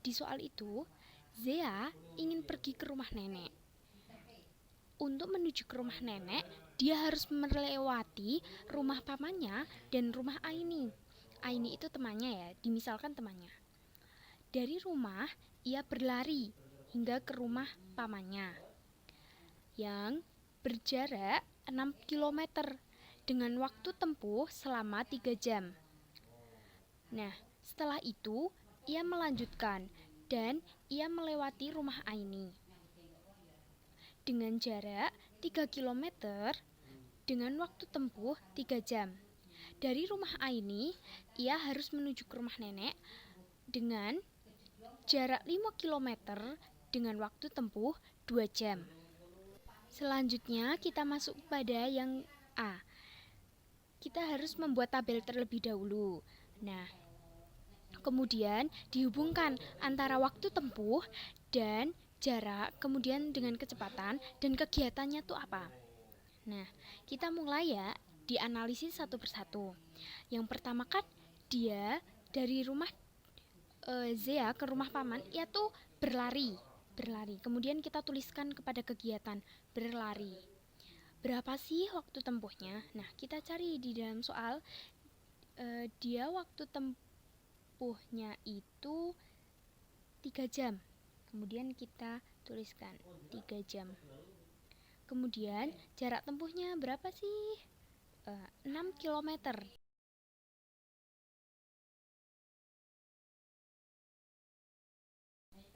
di soal itu, Zea ingin pergi ke rumah nenek. Untuk menuju ke rumah nenek, dia harus melewati rumah pamannya dan rumah Aini. Aini itu temannya ya, dimisalkan temannya. Dari rumah, ia berlari hingga ke rumah pamannya yang berjarak 6 kilometer dengan waktu tempuh selama 3 jam. Nah, setelah itu ia melanjutkan dan ia melewati rumah Aini dengan jarak 3 kilometer dengan waktu tempuh 3 jam. Dari rumah Aini, ia harus menuju ke rumah nenek dengan jarak 5 kilometer dengan waktu tempuh 2 jam. Selanjutnya kita masuk pada yang A. Kita harus membuat tabel terlebih dahulu. Nah, kemudian dihubungkan antara waktu tempuh dan jarak, kemudian dengan kecepatan dan kegiatannya tuh apa. Nah, kita mulai ya, dianalisis satu persatu. Yang pertama kan dia dari rumah Zea ke rumah paman, ia tuh berlari. Kemudian kita tuliskan kepada kegiatan berlari. Berapa sih waktu tempuhnya? Nah, kita cari di dalam soal. Dia waktu tempuhnya itu 3 jam. Kemudian kita tuliskan 3 jam. Kemudian jarak tempuhnya berapa sih? 6 kilometer.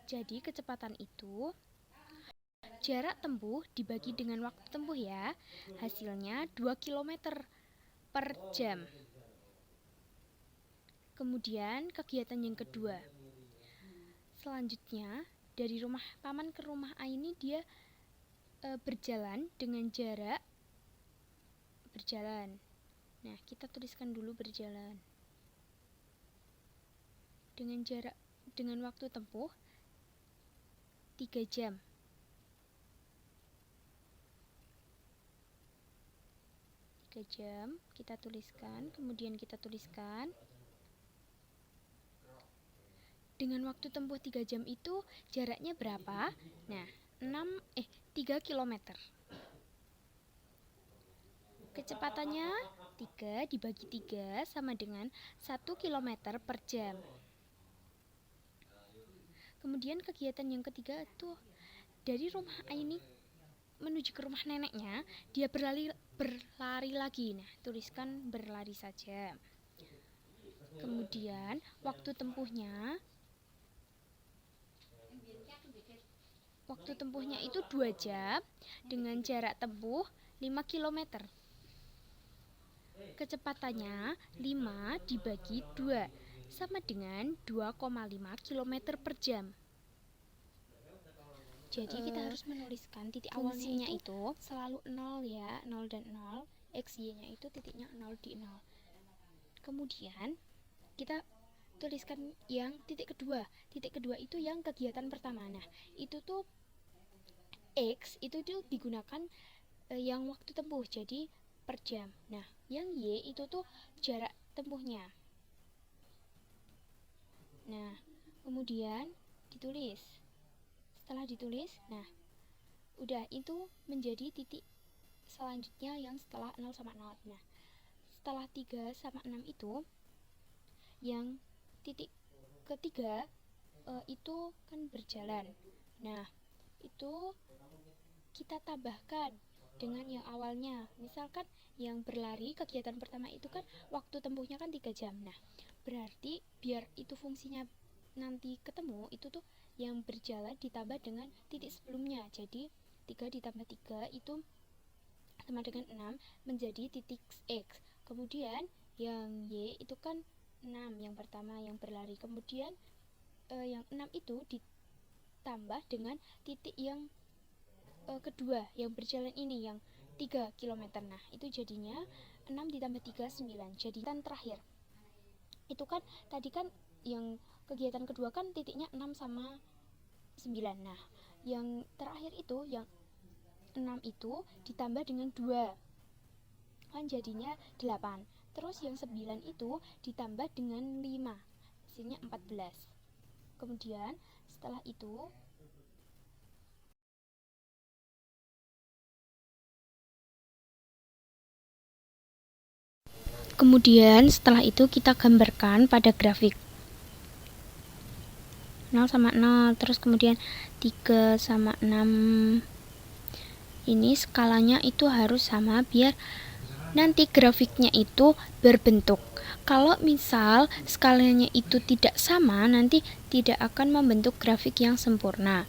Jadi kecepatan itu jarak tempuh dibagi dengan waktu tempuh ya. Hasilnya 2 kilometer per jam. Kemudian kegiatan yang kedua. Selanjutnya dari rumah paman ke rumah Aini dia berjalan dengan jarak berjalan. Nah, kita tuliskan dulu berjalan. Dengan waktu tempuh 3 jam. Kita tuliskan, kemudian kita tuliskan dengan waktu tempuh 3 jam itu jaraknya berapa? Nah, 3 kilometer. Kecepatannya 3 dibagi 3 sama dengan 1 kilometer per jam. Kemudian kegiatan yang ketiga itu dari rumah Aini menuju ke rumah neneknya, dia berlari lagi. Nah, tuliskan berlari saja. Kemudian waktu tempuhnya itu 2 jam dengan jarak tempuh 5 kilometer. Kecepatannya 5 dibagi 2 sama dengan 2,5 kilometer per jam. Jadi kita harus menuliskan titik awalnya itu selalu 0 ya, 0 dan 0. XY-nya itu titiknya 0 di 0. Kemudian kita tuliskan yang titik kedua. Titik kedua itu yang kegiatan pertama. Nah, itu tuh X itu tuh digunakan yang waktu tempuh, jadi per jam. Nah, yang Y itu tuh jarak tempuhnya. Nah, kemudian ditulis. Setelah ditulis, nah, udah itu menjadi titik selanjutnya yang setelah 0 sama 0. Nah, setelah 3 sama 6 itu yang titik ketiga itu kan berjalan. Nah, itu kita tambahkan dengan yang awalnya. Misalkan yang berlari kegiatan pertama itu kan waktu tempuhnya kan 3 jam. Nah, berarti biar itu fungsinya nanti ketemu, itu tuh yang berjalan ditambah dengan titik sebelumnya. Jadi 3 ditambah 3 itu sama dengan 6 menjadi titik X. Kemudian yang Y itu kan 6 yang pertama yang berlari. Kemudian yang 6 itu ditambah dengan titik yang kedua yang berjalan ini yang 3 km. Nah, itu jadinya 6 ditambah 3 9. Jadi kan terakhir itu kan tadi kan yang kegiatan kedua kan titiknya 6 sama 9. Nah, yang terakhir itu yang 6 itu ditambah dengan 2 kan jadinya 8. Terus yang 9 itu ditambah dengan 5 hasilnya 14. Kemudian setelah itu kita gambarkan pada grafik 0 sama 0, terus kemudian 3 sama 6. Ini skalanya itu harus sama biar nanti grafiknya itu berbentuk. Kalau misal skalanya itu tidak sama, nanti tidak akan membentuk grafik yang sempurna.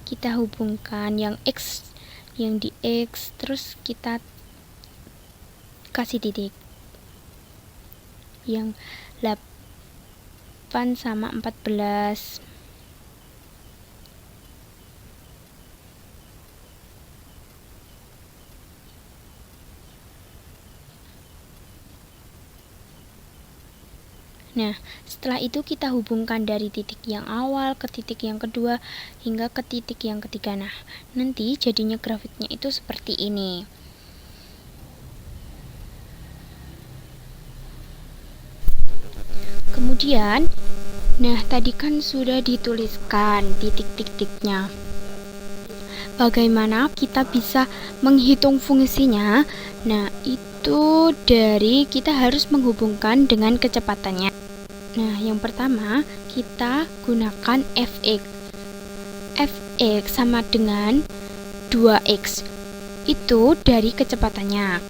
Kita hubungkan yang X, yang di X, terus kita kasih titik. Yang 8 sama 14. Nah, setelah itu kita hubungkan dari titik yang awal ke titik yang kedua hingga ke titik yang ketiga. Nah, nanti jadinya grafiknya itu seperti ini. Kemudian, nah tadi kan sudah dituliskan titik-titiknya. Bagaimana kita bisa menghitung fungsinya? Nah, itu dari kita harus menghubungkan dengan kecepatannya. Nah, yang pertama kita gunakan fx. Fx sama dengan 2x. Itu dari kecepatannya.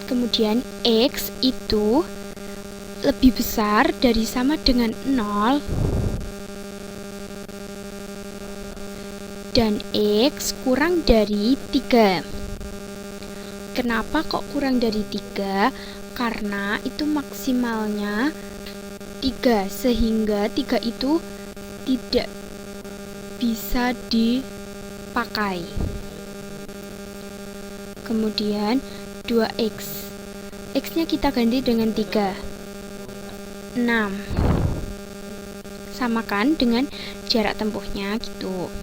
Kemudian x itu lebih besar dari sama dengan 0 dan x kurang dari 3. Kenapa kok kurang dari 3? Karena itu maksimalnya 3, sehingga 3 itu tidak bisa dipakai. Kemudian 2x. X-nya kita ganti dengan 3. 6. Samakan dengan jarak tempuhnya gitu.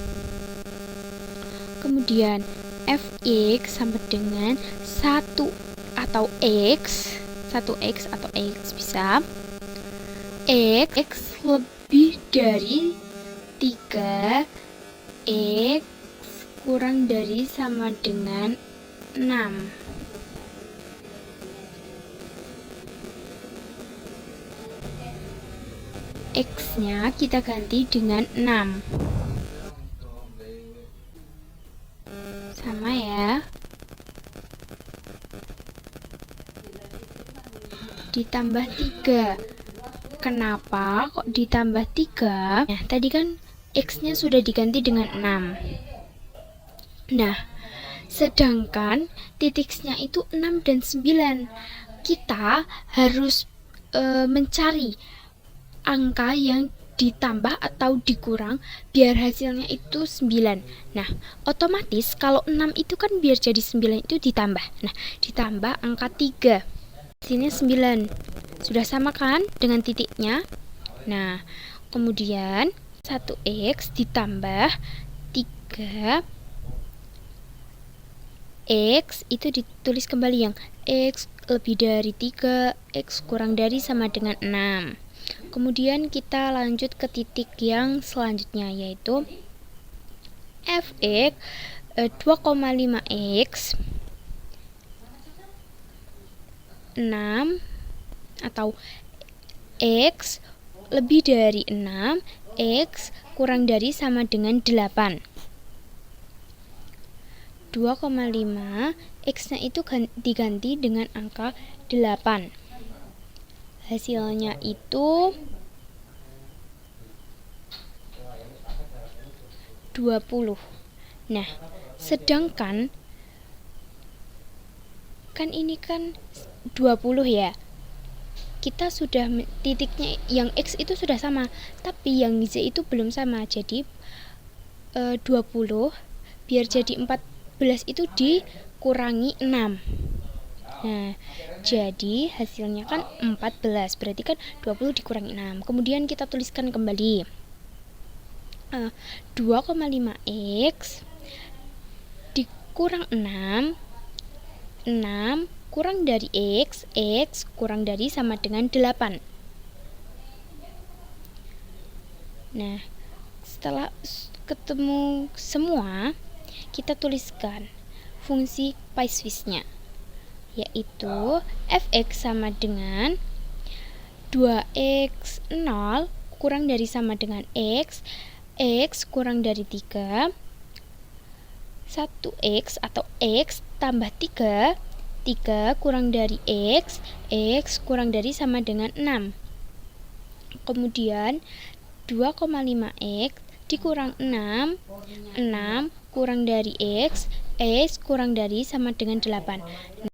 Kemudian fx sama dengan 1 atau x, 1x atau x bisa x lebih dari 3, x kurang dari sama dengan 6. X-nya kita ganti dengan 6. Sama ya. Ditambah 3. Kenapa kok ditambah 3? Nah, tadi kan X-nya sudah diganti dengan 6. Nah, sedangkan titiknya itu 6 dan 9. Kita harus mencari angka yang ditambah atau dikurang biar hasilnya itu 9. Nah, otomatis kalau 6 itu kan biar jadi 9 itu ditambah. Nah, ditambah angka 3. Sini 9. Sudah sama kan dengan titiknya? Nah, kemudian 1x ditambah 3 x itu ditulis kembali yang x lebih dari 3, x kurang dari sama dengan 6. Kemudian kita lanjut ke titik yang selanjutnya, yaitu fx 2,5x 6 atau x lebih dari 6, x kurang dari sama dengan 8. 2,5 x-nya itu diganti dengan angka 8. Hasilnya itu 20. Nah, sedangkan kan ini kan 20 ya. Kita sudah titiknya yang X itu sudah sama, tapi yang Z itu belum sama. Jadi 20 biar jadi 14 itu dikurangi 6. Nah, jadi hasilnya kan 14, berarti kan 20 dikurangi 6. Kemudian kita tuliskan kembali 2,5x kurang 6, 6 kurang dari X kurang dari sama dengan 8. Nah, setelah ketemu semua, kita tuliskan fungsi PySwiss-nya, yaitu fx sama dengan 2x 0 kurang dari sama dengan x kurang dari 3, 1x atau x tambah 3 kurang dari x kurang dari sama dengan 6. Kemudian 2,5x dikurang 6 kurang dari x kurang dari sama dengan 8.